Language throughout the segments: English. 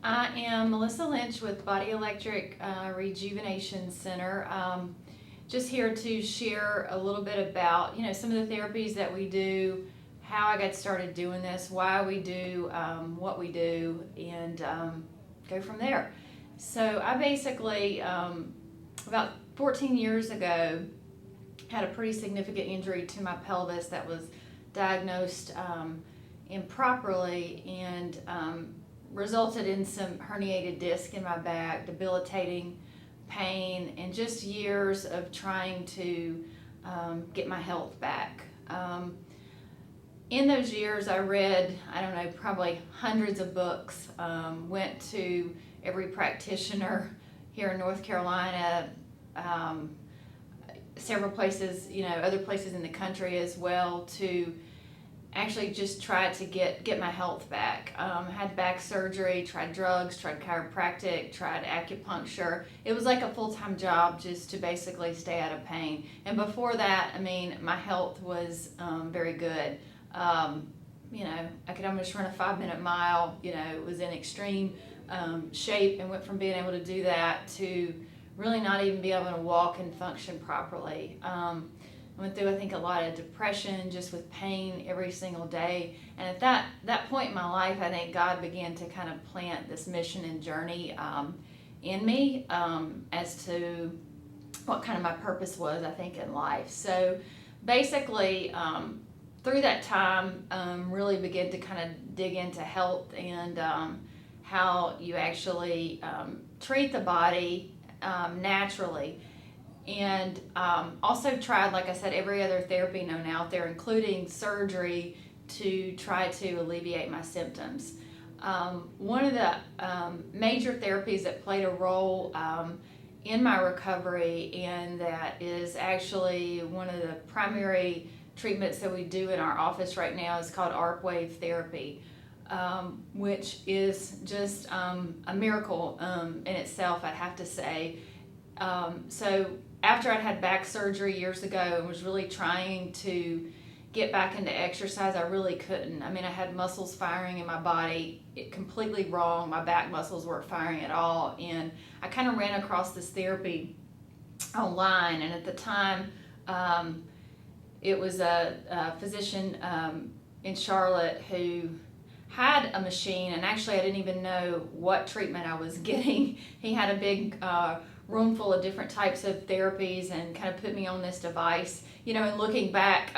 I am Melissa Lynch with Body Electric Rejuvenation Center. Just here to share a little bit about, some of the therapies that we do, how I got started doing this, why we do what we do, and go from there. So I basically, about 14 years ago, had a pretty significant injury to my pelvis that was diagnosed improperly and resulted in some herniated disc in my back, debilitating pain, and just years of trying to get my health back. In those years, I read, I don't know, probably hundreds of books, went to every practitioner here in North Carolina, several places, other places in the country as well, to actually just try to get my health back. Had back surgery, tried drugs, tried chiropractic, tried acupuncture. It was like a full-time job just to basically stay out of pain. And before that, my health was very good. I could almost run a 5-minute mile, was in extreme shape, and went from being able to do that to really not even be able to walk and function properly. I went through, I think, a lot of depression just with pain every single day. And at that point in my life, I think God began to kind of plant this mission and journey in me as to what kind of my purpose was, I think, in life. So basically, through that time, really began to kind of dig into health and how you actually treat the body naturally. And also tried, like I said, every other therapy known out there, including surgery, to try to alleviate my symptoms. One of the major therapies that played a role in my recovery, and that is actually one of the primary treatments that we do in our office right now, is called ARP Wave Therapy, which is just a miracle in itself, I'd have to say. So after I'd had back surgery years ago and was really trying to get back into exercise, I really couldn't. I had muscles firing in my body completely wrong. My back muscles weren't firing at all. And I kind of ran across this therapy online. And at the time, it was a physician in Charlotte who had a machine, and actually I didn't even know what treatment I was getting. He had a big room full of different types of therapies and kind of put me on this device. And looking back,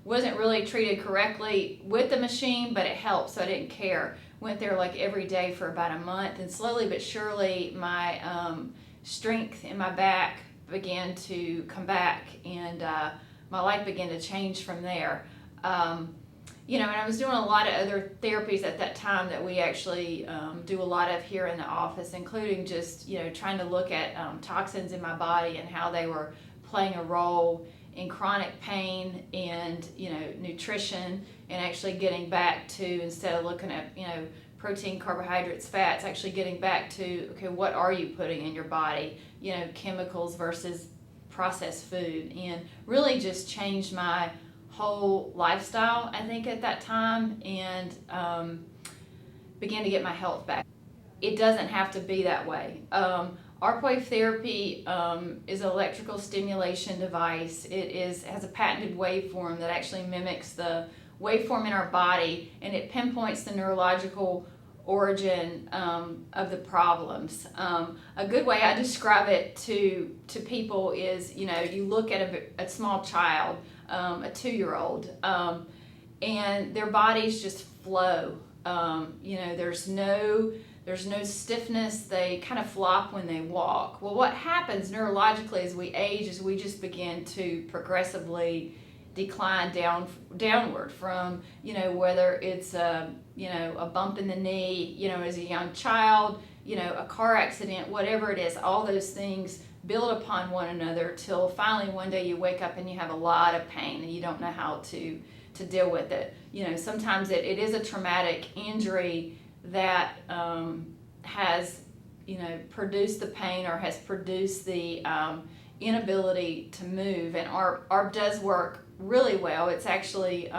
wasn't really treated correctly with the machine, but it helped, so I didn't care. Went there like every day for about a month, and slowly but surely my strength in my back began to come back, and my life began to change from there. And I was doing a lot of other therapies at that time that we actually do a lot of here in the office, including just, trying to look at toxins in my body and how they were playing a role in chronic pain and, nutrition, and actually getting back to, instead of looking at, protein, carbohydrates, fats, actually getting back to, okay, what are you putting in your body, chemicals versus processed food, and really just changed my whole lifestyle, I think, at that time, and began to get my health back. It doesn't have to be that way. ARP Wave Therapy is an electrical stimulation device. It has a patented waveform that actually mimics the waveform in our body, and it pinpoints the neurological origin of the problems. A good way I describe it to people is, you look at a small child, a 2-year-old, and their bodies just flow. There's no stiffness. They kind of flop when they walk. Well, what happens neurologically as we age is we just begin to progressively decline downward from, whether it's a bump in the knee, as a young child, a car accident, whatever it is. All those things build upon one another till finally one day you wake up and you have a lot of pain and you don't know how to deal with it. Sometimes it is a traumatic injury that has produced the pain or has produced the inability to move. And ARP does work really well. It's actually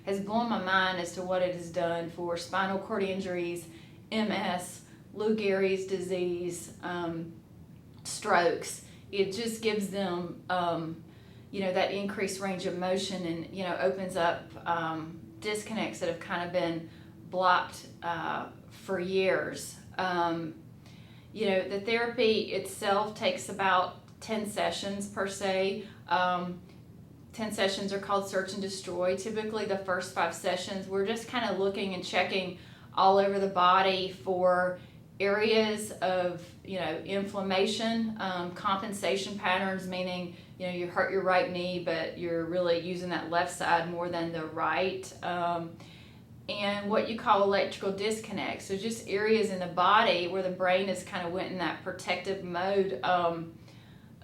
has blown my mind as to what it has done for spinal cord injuries, MS, Lou Gehrig's disease, strokes. It just gives them, that increased range of motion, and, opens up disconnects that have kind of been blocked for years. The therapy itself takes about 10 sessions per se. 10 sessions are called search and destroy. Typically the first 5 sessions, we're just kind of looking and checking all over the body for areas of, inflammation, compensation patterns, meaning, you hurt your right knee, but you're really using that left side more than the right. And what you call electrical disconnects. So just areas in the body where the brain has kind of went in that protective mode,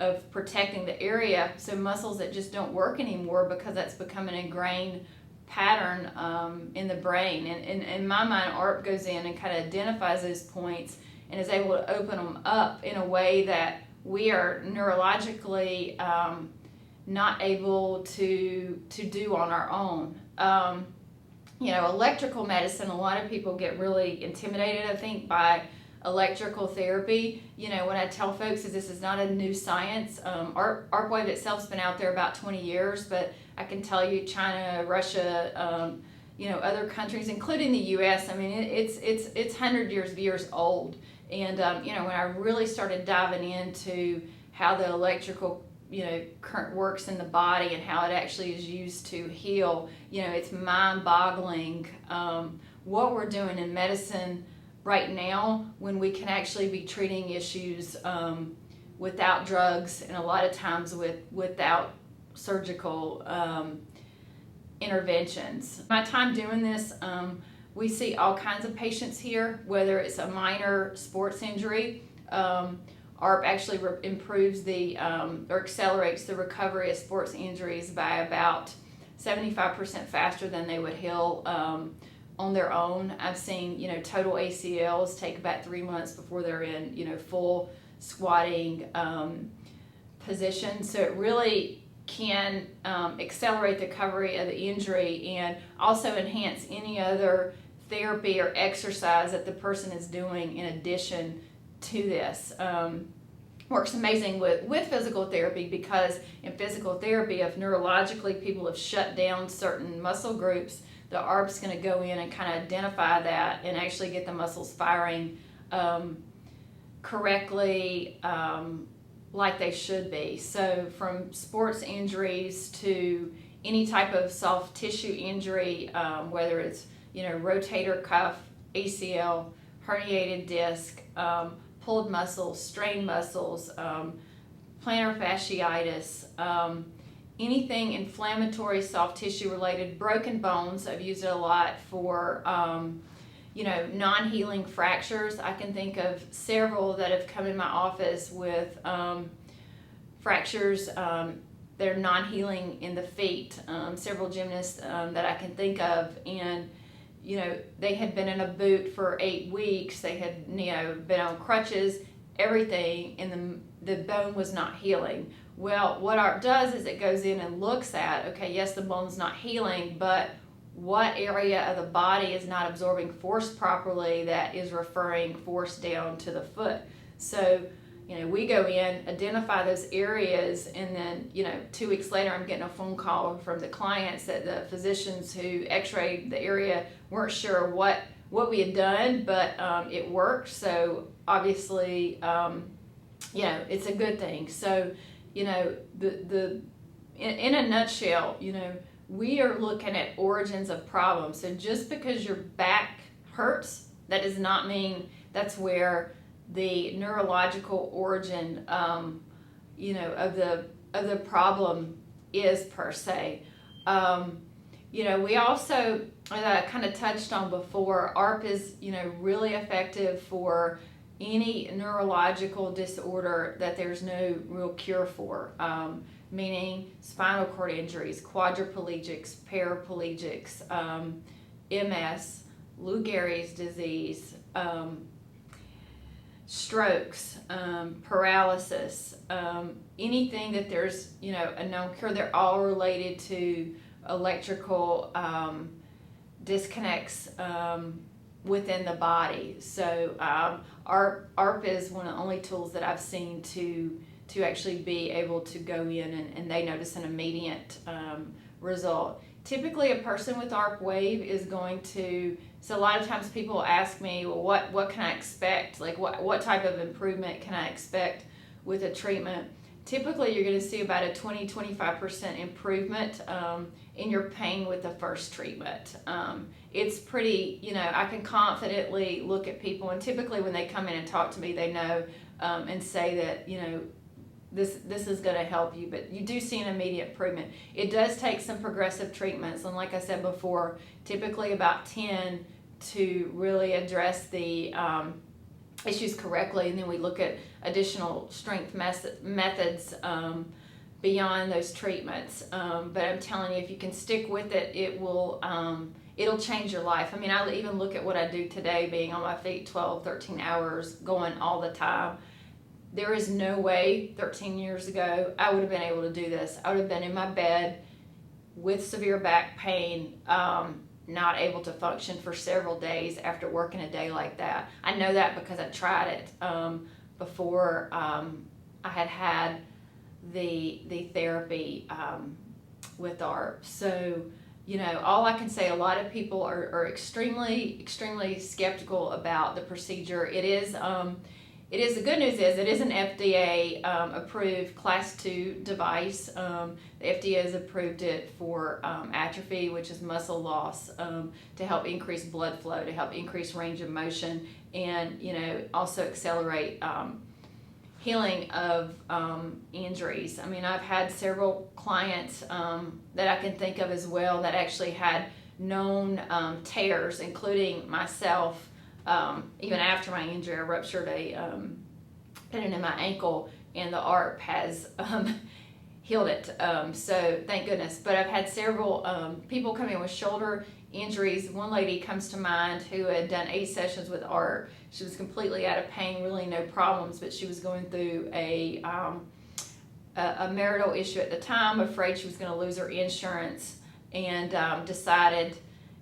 of protecting the area, so muscles that just don't work anymore because that's become an ingrained pattern in the brain. And in my mind, ARP goes in and kind of identifies those points and is able to open them up in a way that we are neurologically not able to do on our own. Electrical medicine, a lot of people get really intimidated, I think, by electrical therapy. When I tell folks that this is not a new science, ARP Wave itself's been out there about 20 years, but I can tell you China, Russia, other countries, including the U.S., I mean, it's 100 years old. And, when I really started diving into how the electrical current works in the body and how it actually is used to heal, it's mind-boggling what we're doing in medicine right now when we can actually be treating issues without drugs, and a lot of times without surgical interventions. My time doing this, we see all kinds of patients here, whether it's a minor sports injury. ARP actually improves or accelerates the recovery of sports injuries by about 75% faster than they would heal on their own. I've seen, total ACLs take about 3 months before they're in, full squatting position. So it really can accelerate the recovery of the injury and also enhance any other therapy or exercise that the person is doing in addition to this. Works amazing with physical therapy, because in physical therapy, if neurologically people have shut down certain muscle groups, the ARP's going to go in and kind of identify that and actually get the muscles firing correctly, like they should be. So from sports injuries to any type of soft tissue injury, whether it's rotator cuff, ACL, herniated disc, pulled muscles, strained muscles, plantar fasciitis, anything inflammatory, soft tissue related, broken bones. I've used it a lot for non-healing fractures. I can think of several that have come in my office with fractures that are non-healing in the feet. Several gymnasts that I can think of, and they had been in a boot for 8 weeks. They had been on crutches, everything, and the bone was not healing. Well, what ARP does is it goes in and looks at, okay, yes, the bone's not healing, but what area of the body is not absorbing force properly that is referring force down to the foot. So, we go in, identify those areas, and then, 2 weeks later, I'm getting a phone call from the clients that the physicians who x-rayed the area weren't sure what we had done, but it worked. So obviously, it's a good thing. So, in a nutshell, we are looking at origins of problems. So just because your back hurts, that does not mean that's where the neurological origin, of the problem is per se. We also, as I kind of touched on before, ARP is, really effective for any neurological disorder that there's no real cure for, meaning spinal cord injuries, quadriplegics, paraplegics, MS, Lou Gehrig's disease, strokes, paralysis, anything that there's, a known cure. They're all related to electrical disconnects within the body. So ARP is one of the only tools that I've seen to actually be able to go in and they notice an immediate result. Typically, a person with ARP Wave is going to, so a lot of times people ask me, well, what can I expect? Like, what type of improvement can I expect with a treatment? Typically, you're going to see about a 20-25% improvement in your pain with the first treatment. It's pretty, I can confidently look at people, and typically when they come in and talk to me, they know and say that, this is going to help you, but you do see an immediate improvement. It does take some progressive treatments, and like I said before, typically about 10 to really address the issues correctly, and then we look at additional strength methods beyond those treatments. But I'm telling you, if you can stick with it, it will it'll change your life. I mean, I even look at what I do today, being on my feet 12, 13 hours, going all the time. There is no way 13 years ago I would have been able to do this. I would have been in my bed with severe back pain, not able to function for several days after working a day like that. I know that because I tried it before I had the therapy with ARP. So, all I can say, a lot of people are extremely skeptical about the procedure. It is the good news is it is an FDA approved Class 2 device. The FDA has approved it for atrophy, which is muscle loss, to help increase blood flow, to help increase range of motion, and also accelerate healing of injuries. I mean, I've had several clients that I can think of as well that actually had known tears, including myself. Even after my injury, I ruptured a tendon in my ankle, and the ARP has healed it. So thank goodness. But I've had several people come in with shoulder injuries. One lady comes to mind who had done 8 sessions with ARP. She was completely out of pain, really no problems, but she was going through a marital issue at the time, afraid she was going to lose her insurance, and decided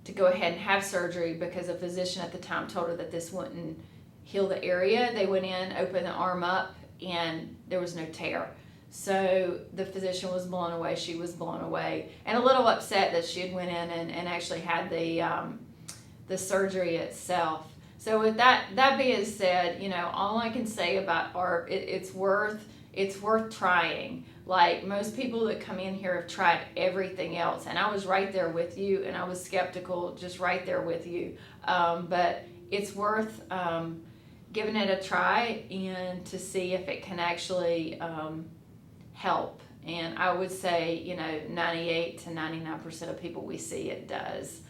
to go ahead and have surgery because a physician at the time told her that this wouldn't heal the area. They went in, opened the arm up, and there was no tear. So the physician was blown away. She was blown away, and a little upset that she had went in and actually had the surgery itself. So with that being said, all I can say about ARP, it's worth trying. Like, most people that come in here have tried everything else, and I was right there with you, and I was skeptical, just right there with you. But it's worth giving it a try and to see if it can actually help. And I would say, 98 to 99% of people we see, it does.